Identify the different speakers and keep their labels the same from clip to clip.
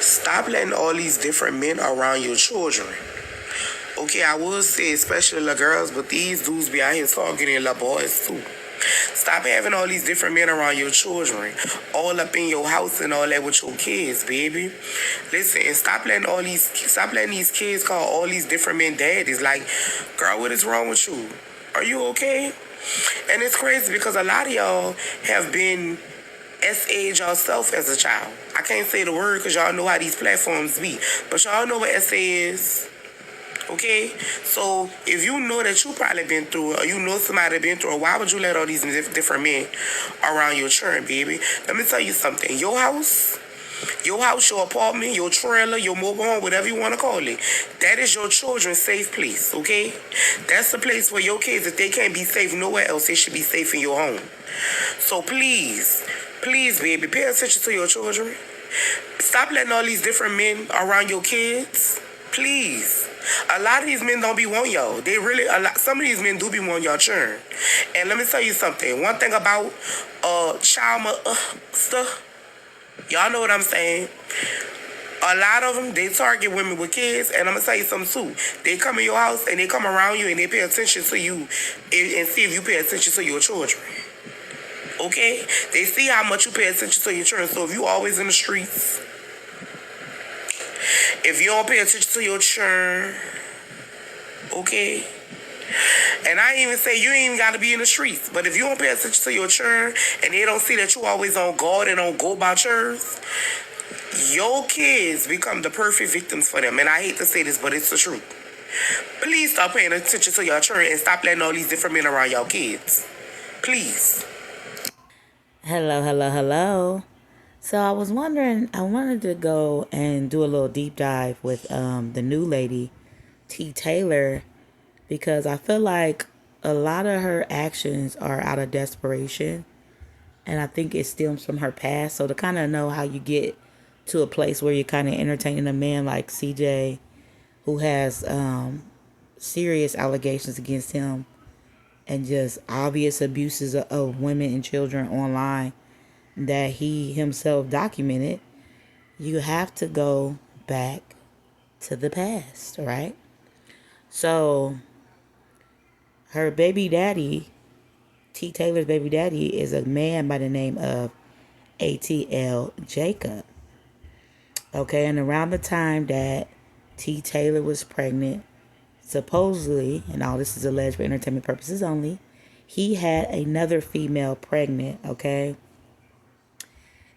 Speaker 1: Stop letting all these different men around your children. Okay, I would say especially the girls, but these dudes be out here targeting the boys too. Stop having all these different men around your children, all up in your house and all that with your kids, baby. Listen, and stop letting these kids call all these different men daddies. Like, girl, what is wrong with you? Are you okay? And it's crazy because a lot of y'all have been SA'd yourself as a child. I can't say the word because y'all know how these platforms be, but y'all know what SA is. Okay, so if you know that you probably been through it, or you know somebody been through it, why would you let all these different men around your children, baby? Let me tell you something. Your house, your apartment, your trailer, your mobile home, whatever you want to call it, that is your children's safe place, okay? That's the place where your kids, if they can't be safe nowhere else, they should be safe in your home. So please, baby, pay attention to your children. Stop letting all these different men around your kids. Please. A lot of these men don't be wanting y'all. Some of these men do be wanting y'all churn. And let me tell you something. One thing about child stuff, y'all know what I'm saying. A lot of them, they target women with kids, and I'm gonna tell you something too. They come in your house and they come around you and they pay attention to you and see if you pay attention to your children. Okay? They see how much you pay attention to your children. So if you always in the streets, if you don't pay attention to your children, okay? And I even say you ain't even got to be in the streets. But if you don't pay attention to your children and they don't see that you always on guard and don't go about yours, your kids become the perfect victims for them. And I hate to say this, but it's the truth. Please stop paying attention to your children and stop letting all these different men around your kids. Please.
Speaker 2: Hello. So I was wondering, I wanted to go and do a little deep dive with the new lady, T. Taylor, because I feel like a lot of her actions are out of desperation. And I think it stems from her past. So to kind of know how you get to a place where you're kind of entertaining a man like CJ, who has serious allegations against him and just obvious abuses of women and children online that he himself documented, you have to go back to the past, right? So her baby daddy, T. Taylor's baby daddy, is a man by the name of ATL Jacob. Okay, and around the time that T. Taylor was pregnant, supposedly, and all this is alleged for entertainment purposes only, he had another female pregnant, okay?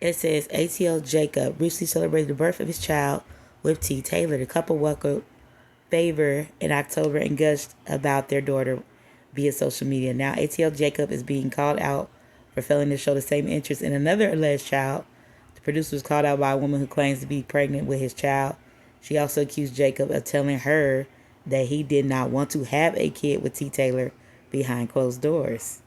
Speaker 2: It says ATL Jacob recently celebrated the birth of his child with T. Taylor. The couple welcomed favor in October and gushed about their daughter via social media. Now ATL Jacob is being called out for failing to show the same interest in another alleged child. The producer was called out by a woman who claims to be pregnant with his child. She also accused Jacob of telling her that he did not want to have a kid with T. Taylor behind closed doors.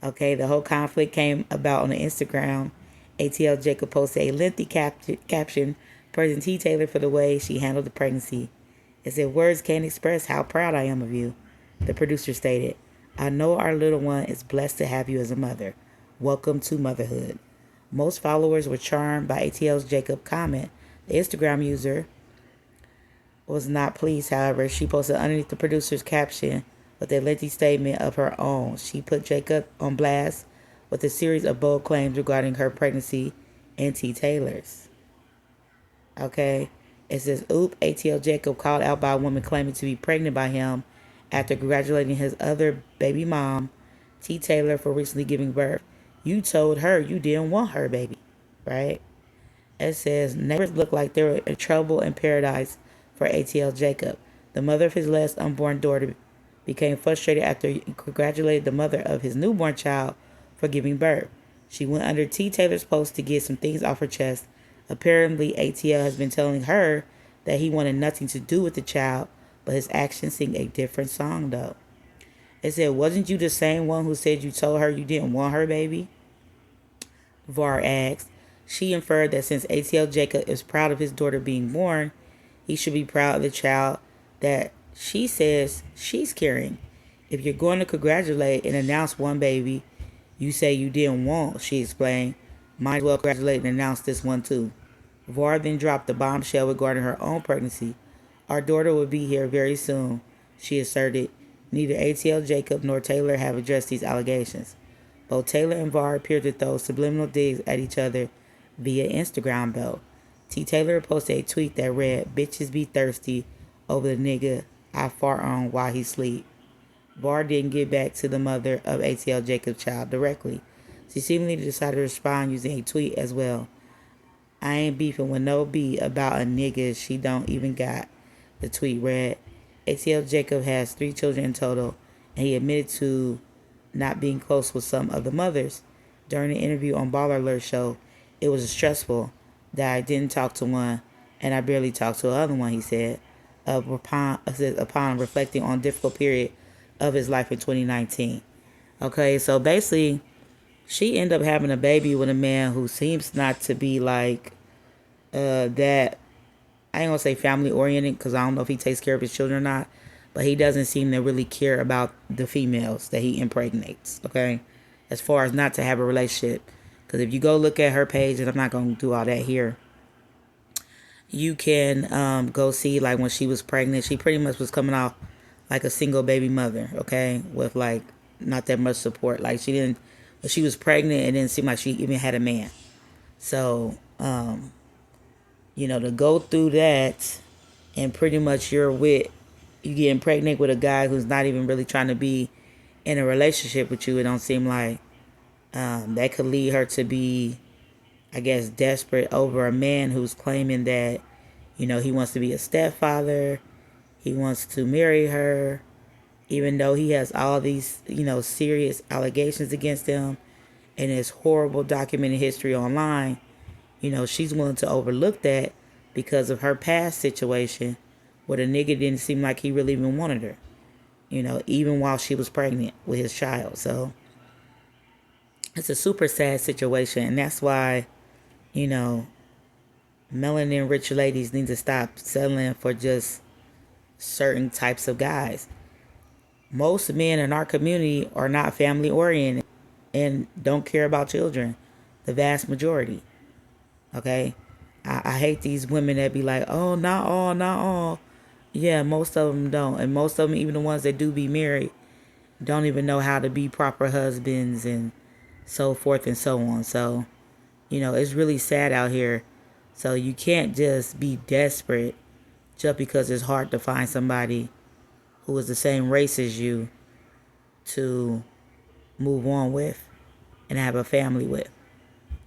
Speaker 2: Okay, the whole conflict came about on the Instagram. ATL Jacob posted a lengthy caption praising T. Taylor for the way she handled the pregnancy. It said, "Words can't express how proud I am of you." The producer stated, "I know our little one is blessed to have you as a mother. Welcome to motherhood." Most followers were charmed by ATL Jacob comment. The Instagram user was not pleased, however. She posted underneath the producer's caption with a lengthy statement of her own. She put Jacob on blast with a series of bold claims regarding her pregnancy and T. Taylor's. Okay. It says, ATL Jacob called out by a woman claiming to be pregnant by him after congratulating his other baby mom, T. Taylor, for recently giving birth. You told her you didn't want her baby, right? It says, neighbors look like they were in trouble in paradise for ATL Jacob. The mother of his last unborn daughter became frustrated after he congratulated the mother of his newborn child for giving birth. She went under T. Taylor's post to get some things off her chest. Apparently, ATL has been telling her that he wanted nothing to do with the child, but his actions sing a different song, though. It said, "Wasn't you the same one who said you told her you didn't want her baby?" Var asked. She inferred that since ATL Jacob is proud of his daughter being born, he should be proud of the child that she says she's carrying. If you're going to congratulate and announce one baby you say you didn't want, she explained, might as well congratulate and announce this one too. Var then dropped the bombshell regarding her own pregnancy. Our daughter will be here very soon, she asserted. Neither ATL Jacob nor Taylor have addressed these allegations. Both Taylor and Var appeared to throw subliminal digs at each other via Instagram, though. T. Taylor posted a tweet that read, "Bitches be thirsty over the nigga I fart on while he sleep." Var didn't get back to the mother of ATL Jacob's child directly. She seemingly decided to respond using a tweet as well. "I ain't beefing with no B about a nigga she don't even got," the tweet read. ATL Jacob has 3 children in total, and he admitted to not being close with some of the mothers. During the interview on Baller Alert show, "It was stressful that I didn't talk to one, and I barely talked to the other one," he said, upon reflecting on a difficult period of his life in 2019. Okay, so basically, she ended up having a baby with a man who seems not to be like that. I ain't gonna say family oriented because I don't know if he takes care of his children or not, but he doesn't seem to really care about the females that he impregnates. Okay, as far as not to have a relationship, because if you go look at her page, and I'm not gonna do all that here, you can go see like when she was pregnant, she pretty much was coming off like a single baby mother. Okay, with like not that much support. Like she didn't, when she was pregnant, it didn't seem like she even had a man. So to go through that and pretty much you getting pregnant with a guy who's not even really trying to be in a relationship with you, it don't seem like that could lead her to be, I guess, desperate over a man who's claiming that, he wants to be a stepfather, he wants to marry her, even though he has all these, serious allegations against him and his horrible documented history online. She's willing to overlook that because of her past situation where the nigga didn't seem like he really even wanted her, even while she was pregnant with his child. So it's a super sad situation. And that's why, melanin rich ladies need to stop settling for just certain types of guys. Most men in our community are not family oriented and don't care about children. The vast majority. Okay, I hate these women that be like, "Oh, not all, not all." Yeah, most of them don't, and most of them, even the ones that do be married, don't even know how to be proper husbands and so forth and so on. So, it's really sad out here. So you can't just be desperate just because it's hard to find somebody who is the same race as you to move on with and have a family with.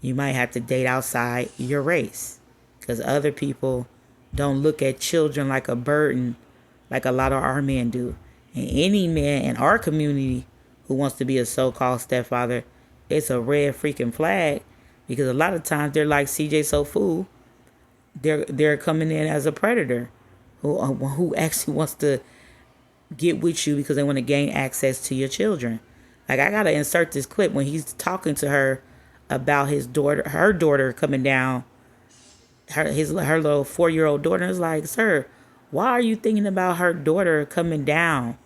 Speaker 2: You might have to date outside your race because other people don't look at children like a burden like a lot of our men do. And any man in our community who wants to be a so-called stepfather, it's a red freaking flag because a lot of times they're like CJ Sofu. They're coming in as a predator who actually wants to get with you because they want to gain access to your children. Like, I got to insert this clip when he's talking to her about her daughter coming down, her little 4-year-old daughter. Is like, "Sir, why are you thinking about her daughter coming down?"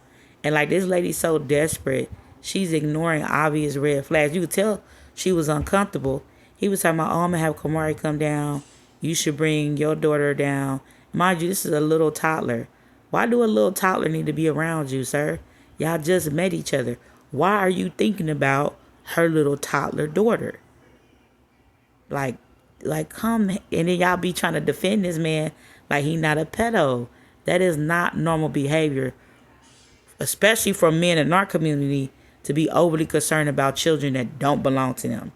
Speaker 2: And like, this lady's so desperate, she's ignoring obvious red flags. You could tell she was uncomfortable. He was talking about, "Oh, I'm gonna have Kamari come down. You should bring your daughter down." Mind you, this is a little toddler. Why do a little toddler need to be around you, sir? Y'all just met each other. Why are you thinking about her little toddler daughter? Like, come, and then y'all be trying to defend this man like he not a pedo. That is not normal behavior, especially for men in our community, to be overly concerned about children that don't belong to them.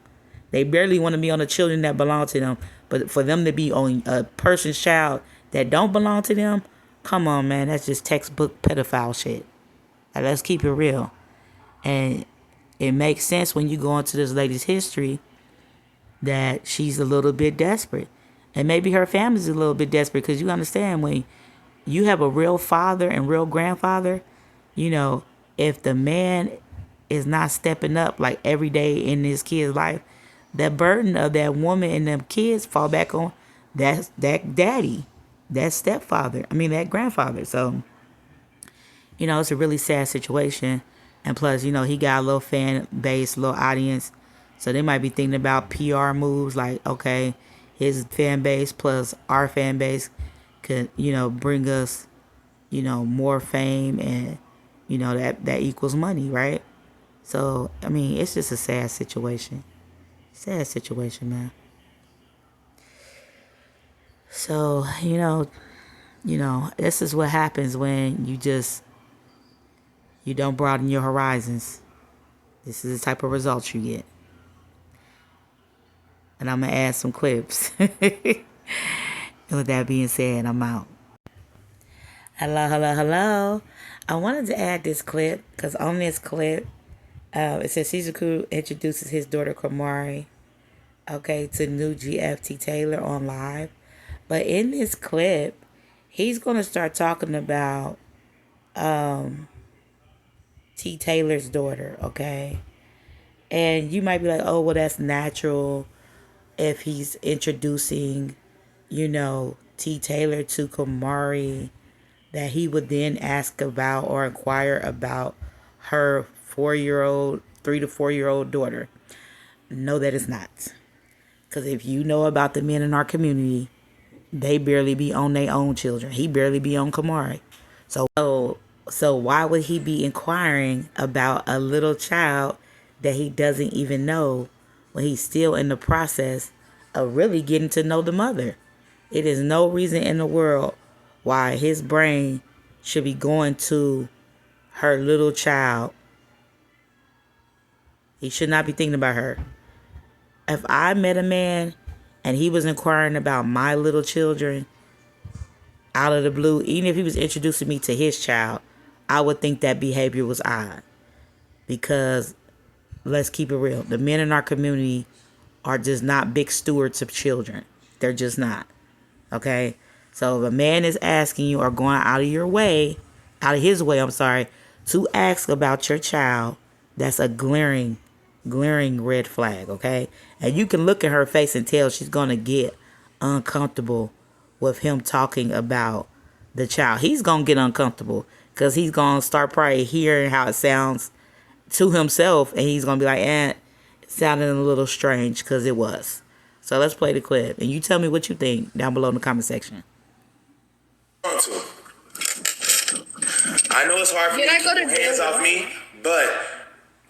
Speaker 2: They barely want to be on the children that belong to them, but for them to be on a person's child that don't belong to them, come on, man, that's just textbook pedophile shit. Like, let's keep it real. And it makes sense when you go into this lady's history that she's a little bit desperate. And maybe her family's a little bit desperate because you understand when you have a real father and real grandfather, if the man is not stepping up like every day in his kid's life, that burden of that woman and them kids fall back on that daddy, that stepfather, that grandfather. So, it's a really sad situation. And plus, he got a little fan base, little audience. So they might be thinking about PR moves like, okay, his fan base plus our fan base could, bring us, more fame, and that equals money, right? So I mean, it's just a sad situation. Sad situation, man. So, this is what happens when you don't broaden your horizons. This is the type of results you get. And I'm gonna add some clips. And with that being said, I'm out. Hello, hello, hello. I wanted to add this clip because on this clip, it says Shizuku introduces his daughter Kamari, okay, to new GFT Taylor on live. But in this clip, he's gonna start talking about T Taylor's daughter, okay? And you might be like, oh, well, that's natural if he's introducing, T Taylor to Kamari, that he would then ask about or inquire about her 4-year-old, 3 to 4-year-old daughter. No, that is not. Because if you know about the men in our community, they barely be on their own children. He barely be on Kamari. So why would he be inquiring about a little child that he doesn't even know when he's still in the process of really getting to know the mother? It is no reason in the world why his brain should be going to her little child. He should not be thinking about her. If I met a man and he was inquiring about my little children out of the blue, even if he was introducing me to his child, I would think that behavior was odd. Because let's keep it real. The men in our community are just not big stewards of children. They're just not. Okay? So if a man is asking you or going out of his way, to ask about your child, that's a glaring red flag, okay? And you can look at her face and tell she's going to get uncomfortable with him talking about the child. He's going to get uncomfortable because he's going to start probably hearing how it sounds to himself, and he's going to be like, it sounded a little strange, because it was. So let's play the clip, and you tell me what you think down below in the comment section.
Speaker 1: I know it's hard for you to keep your hands off me, but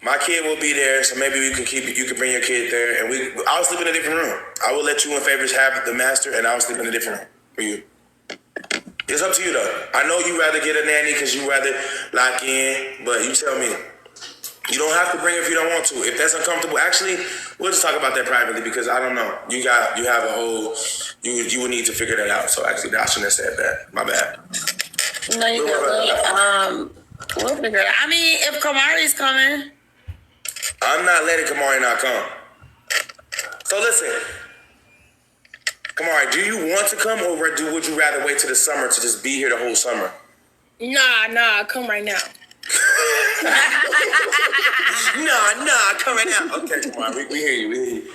Speaker 1: my kid will be there, so maybe you can bring your kid there, and I'll sleep in a different room. I will let you and Favors have the master, and I'll sleep in a different room for you. It's up to you, though. I know you rather get a nanny because you rather lock in, but you tell me. You don't have to bring it if you don't want to. If that's uncomfortable, actually, we'll just talk about that privately, because I don't know. You have a whole, you would need to figure that out. So actually, I shouldn't have said that. My bad.
Speaker 3: No, you good. We'll figure it out. I mean, if Kamari's coming,
Speaker 1: I'm not letting Kamari not come. So listen, Kamari, do you want to come, or would you rather wait till the summer to just be here the whole summer?
Speaker 3: Nah, come right now.
Speaker 1: Nah, come right now. Okay, come on, we hear you.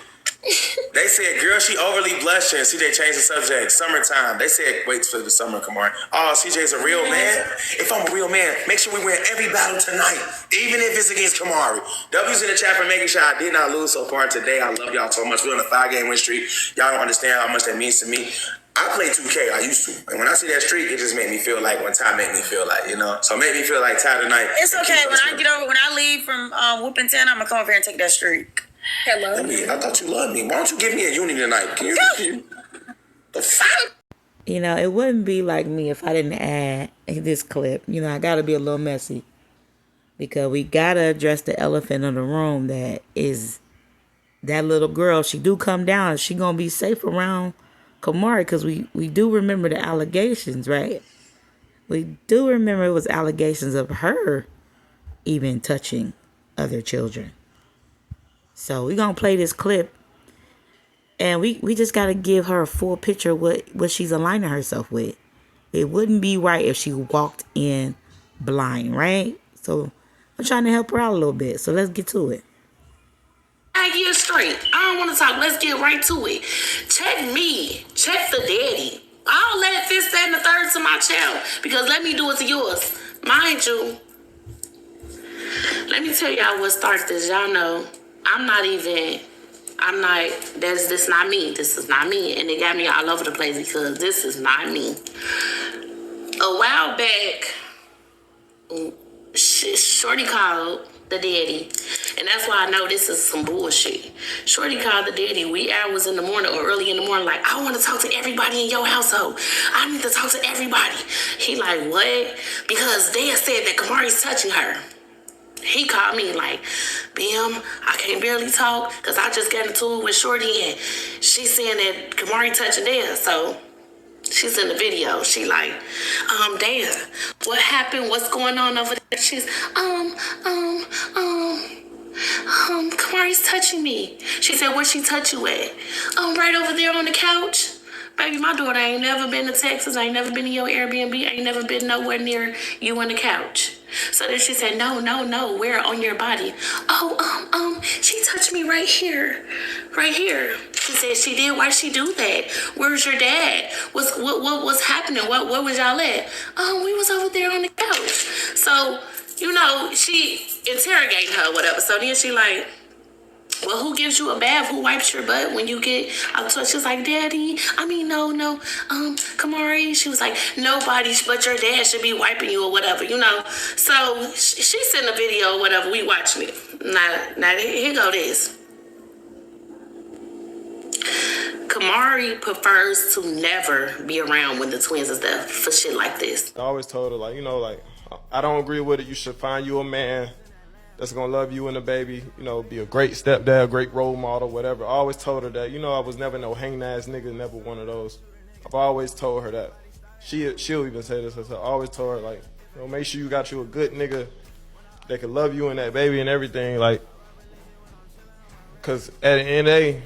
Speaker 1: They said, girl, she overly blushing. CJ changed the subject. Summertime. They said, wait for the summer, Kamari. Oh, CJ's a real man? If I'm a real man, make sure we win every battle tonight, even if it's against Kamari. W's in the chat for making sure I did not lose so far today. I love y'all so much. We're on a 5-game win streak. Y'all don't understand how much that means to me. I play 2K. I used to. And when I see that streak, it just made me feel like when Ty made me feel like, So make me feel like Ty tonight.
Speaker 3: It's okay. When I leave from whooping 10, I'm going to come over here and take that streak. Hello?
Speaker 1: I thought you loved me. Why don't you give me a uni tonight? Can you? The fuck?
Speaker 2: It wouldn't be like me if I didn't add this clip. I got to be a little messy. Because we got to address the elephant in the room that is that little girl. She do come down. She going to be safe around Kamari, because we do remember the allegations, right? We do remember it was allegations of her even touching other children. So we're going to play this clip, and we just got to give her a full picture of what she's aligning herself with. It wouldn't be right if she walked in blind, right? So I'm trying to help her out a little bit. So let's get to it.
Speaker 3: I get straight. I don't want to talk. Let's get right to it. Check me. Check the daddy. I don't let this, that, and the third to my child, because let me do it to yours. Mind you, let me tell y'all what started this. Y'all know, I I'm like, this not me. This is not me. And it got me all over the place because this is not me. A while back, Shorty called the daddy. And that's why I know this is some bullshit. Shorty called the daddy wee hours in the morning or early in the morning like, I want to talk to everybody in your household. I need to talk to everybody. He like, what? Because they had said that Kamari's touching her. He called me like, Bim, I can't barely talk because I just got into it with Shorty and she's saying that Kamari touching there. So she's in the video. She like, Dan, what happened? What's going on over there? She's, Kamari's touching me. She said, where she touch you at? Right over there on the couch. Baby, my daughter ain't never been to Texas. I ain't never been to your Airbnb. I ain't never been nowhere near you on the couch. So then she said, no, where on your body? She touched me right here. Right here. She said she did. Why'd she do that? Where's your dad? What's happening? What was y'all at? We was over there on the couch. So, you know, she interrogating her, whatever. So then she like, well, who gives you a bath? Who wipes your butt when you get out? So she was like, Daddy, no, Kamari. She was like, nobody but your dad should be wiping you or whatever, you know. So she sent a video or whatever. We watching it. Now here go this. Kamari prefers to never be around when the twins is there for shit like this.
Speaker 4: I always told her, like, you know, like, I don't agree with it. You should find you a man that's gonna love you and the baby, you know, be a great stepdad, great role model, whatever. I always told her that. You know, I was never no hanging ass nigga, never one of those. I've always told her that. She'll even say this. I always told her, like, you know, make sure you got you a good nigga that can love you and that baby and everything, like, cause at the end of the day,